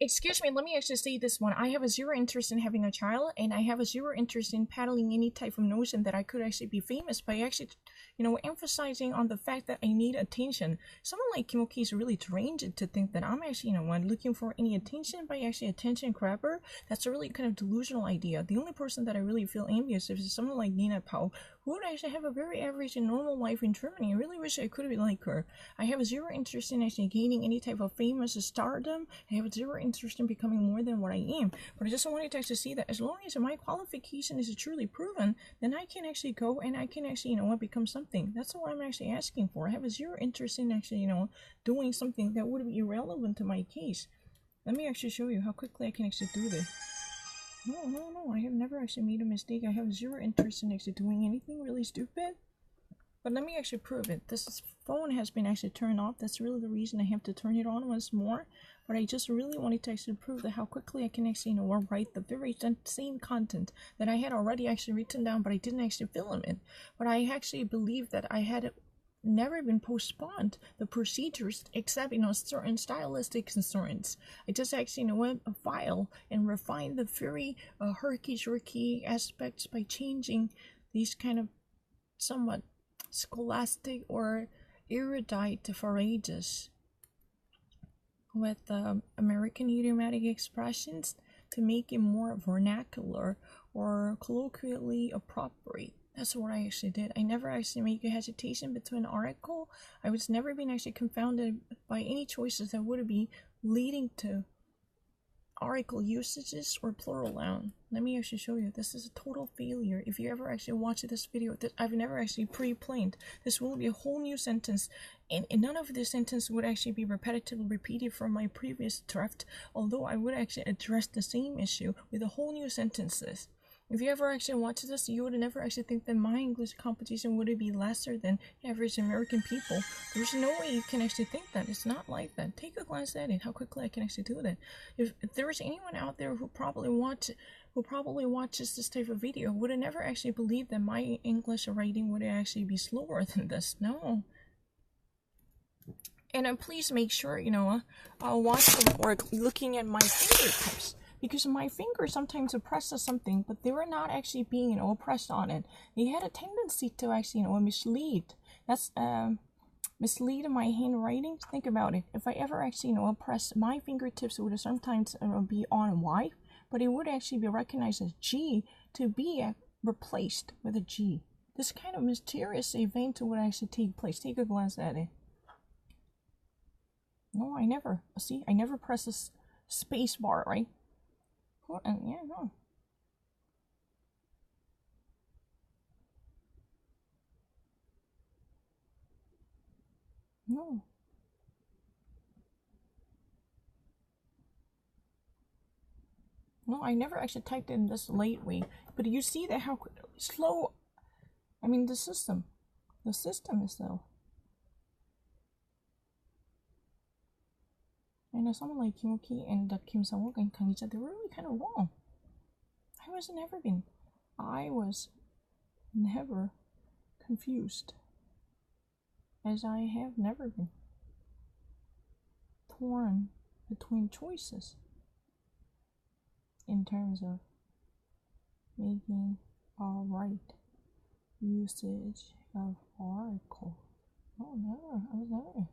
Excuse me, let me actually say this one. I have a zero interest in having a child, and I have a zero interest in peddling any type of notion that I could actually be famous by actually, emphasizing on the fact that I need attention. Someone like Kimoki is really deranged to think that I'm actually, looking for any attention by actually attention grabber. That's a really kind of delusional idea. The only person that I really feel envious of is someone like Nina Pao, who would actually have a very average and normal life in Germany. I really wish I could be like her. I have zero interest in actually gaining any type of famous stardom. I have zero interest in becoming more than what I am. But I just wanted to actually see that as long as my qualification is truly proven, then I can actually go and I can actually, become something. That's what I'm actually asking for. I have zero interest in actually, doing something that would be irrelevant to my case. Let me actually show you how quickly I can actually do this. No, I have never actually made a mistake. I have zero interest in actually doing anything really stupid. But let me actually prove it. This phone has been actually turned off. That's really the reason I have to turn it on once more. But I just really wanted to actually prove that how quickly I can actually, write the very same content that I had already actually written down, but I didn't actually film it. But I actually believe that I had never been postponed the procedures except certain stylistic concerns. I just actually went a file and refined the very herky-jerky aspects by changing these kind of somewhat scholastic or erudite phrases with American idiomatic expressions to make it more vernacular or colloquially appropriate. That's what I actually did. I never actually make a hesitation between an article. I was never being actually confounded by any choices that would be leading to article usages or plural noun. Let me actually show you. This is a total failure. If you ever actually watch this video, I've never actually pre-planned. This will be a whole new sentence, and none of this sentence would actually be repetitively repeated from my previous draft, although I would actually address the same issue with a whole new sentences. If you ever actually watch this, you would never actually think that my English competition would be lesser than average American people. There's no way you can actually think that. It's not like that. Take a glance at it, how quickly I can actually do that. If there is anyone out there who probably watches this type of video, would have never actually believed that my English writing would actually be slower than this. No. And please make sure, watching or looking at my fingertips. Because my finger sometimes presses something, but they were not actually being, pressed on it. They had a tendency to actually, mislead. That's mislead my handwriting. Think about it. If I ever actually, press my fingertips, it would sometimes be on Y, but it would actually be recognized as G to be replaced with a G. This kind of mysterious event would actually take place. Take a glance at it. No, I never. See, I never press the space bar, right? Yeah, no. No. No, I never actually typed in this late way. But you see that how slow, the system is slow. And someone like Kimoki and Kim Sang-wook and Kang Ija, they were really kind of wrong. I was never confused, as I have never been torn between choices in terms of making a right usage of article. Oh, never. I was never.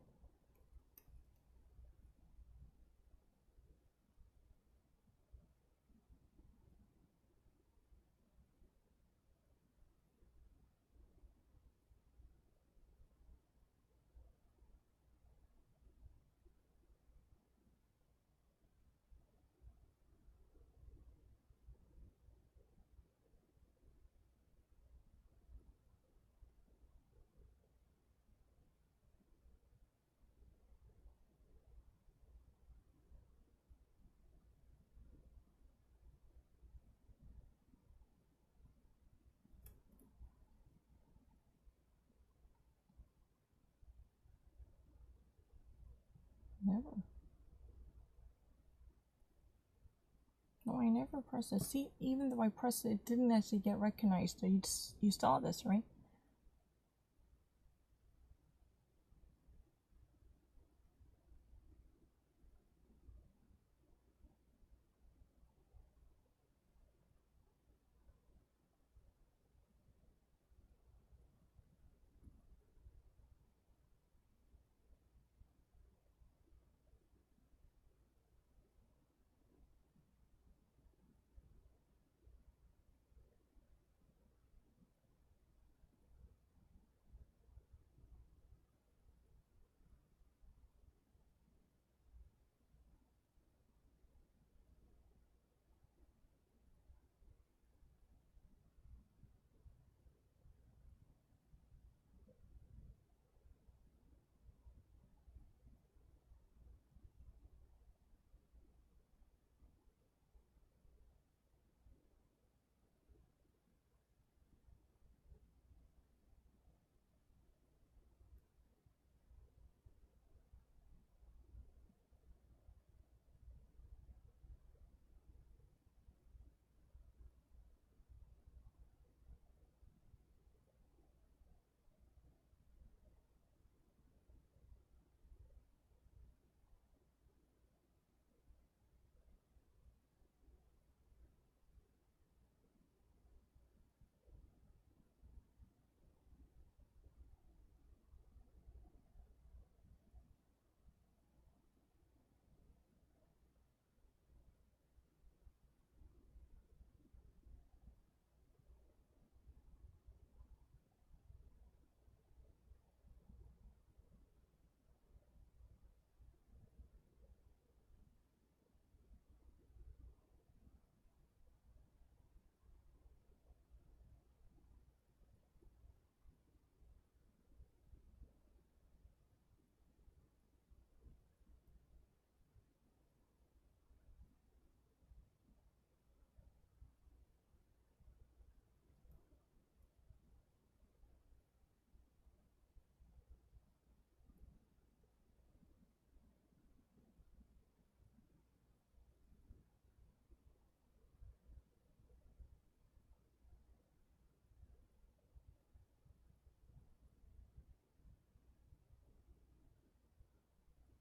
Never. No, I never pressed it. See, even though I pressed it, it didn't actually get recognized. So you saw this, right?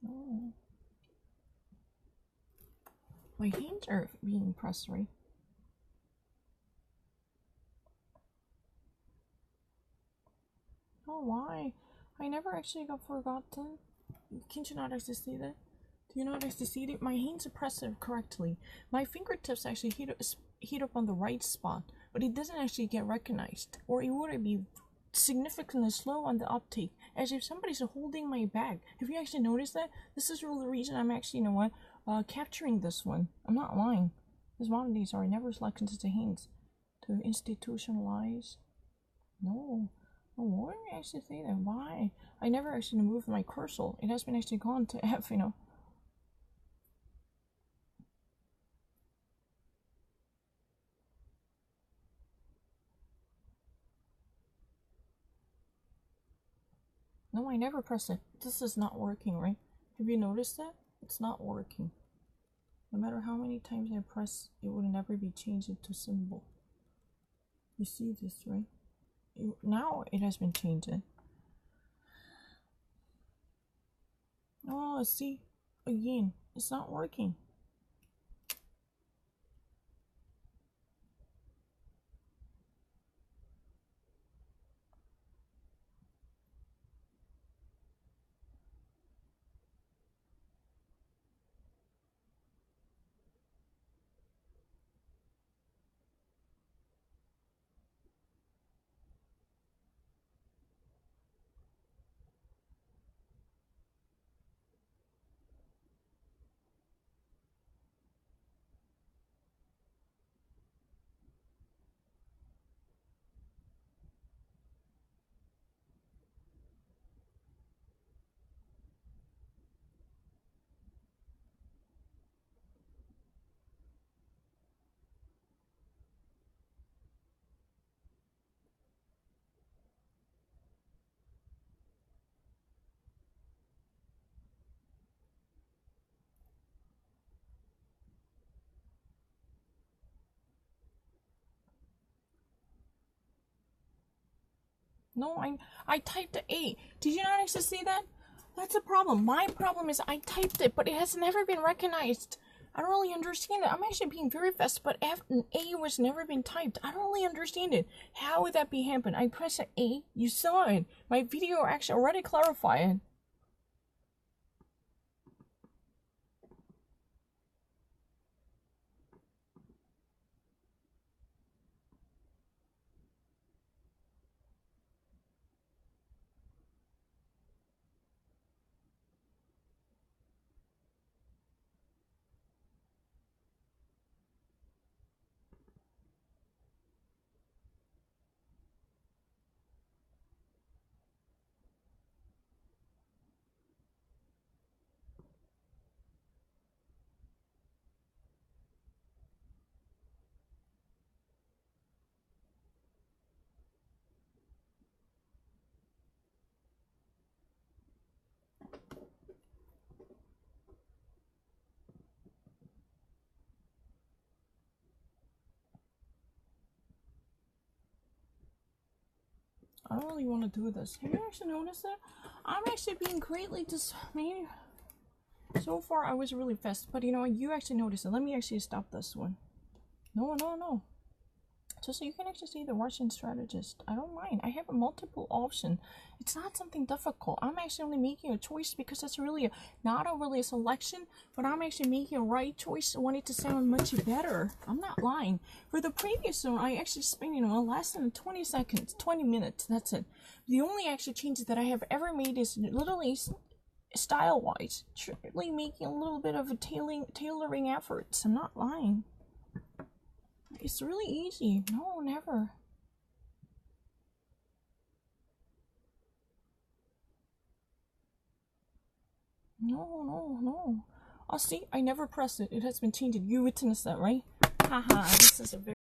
Oh. My hands are being pressed, right? Oh, why? I never actually got forgotten. Can't you not actually see that? Do you not actually see it? My hands are pressed correctly. My fingertips actually heat up on the right spot, but it doesn't actually get recognized, or it would be significantly slow on the uptake, as if somebody's holding my bag. Have you actually noticed that? This is really the reason I'm actually, capturing this one. I'm not lying. This one of these are never selected as the hints to institutionalize. No. Oh, why did I actually say that? Why? I never actually moved my cursor. It has been actually gone to F, No, I never press it. This is not working, right? Have you noticed that? It's not working. No matter how many times I press, it would never be changed into symbol. You see this, right? Now it has been changed. Oh, see? Again, it's not working. No, I typed the A. Did you not actually see that? That's a problem. My problem is I typed it, but it has never been recognized. I don't really understand it. I'm actually being very fast, but an A was never been typed. I don't really understand it. How would that be happen? I press an A, you saw it. My video actually already clarified it. I don't really want to do this. Have you actually noticed that? I'm actually being greatly dismayed. So far, I was really fast, but you actually noticed it. Let me actually stop this one. No, no, no. Just so you can actually see the Russian strategist. I don't mind. I have a multiple option. It's not something difficult. I'm actually only making a choice because it's really not really a selection, but I'm actually making a right choice. I want it to sound much better. I'm not lying. For the previous one, I actually spent, less than 20 seconds, 20 minutes. That's it. The only actual changes that I have ever made is literally style-wise, truly making a little bit of a tailoring efforts. I'm not lying. It's really easy. No, never. No, no, no. Oh, see, I never pressed it. It has been changed. You witnessed that, right? Haha, this is a very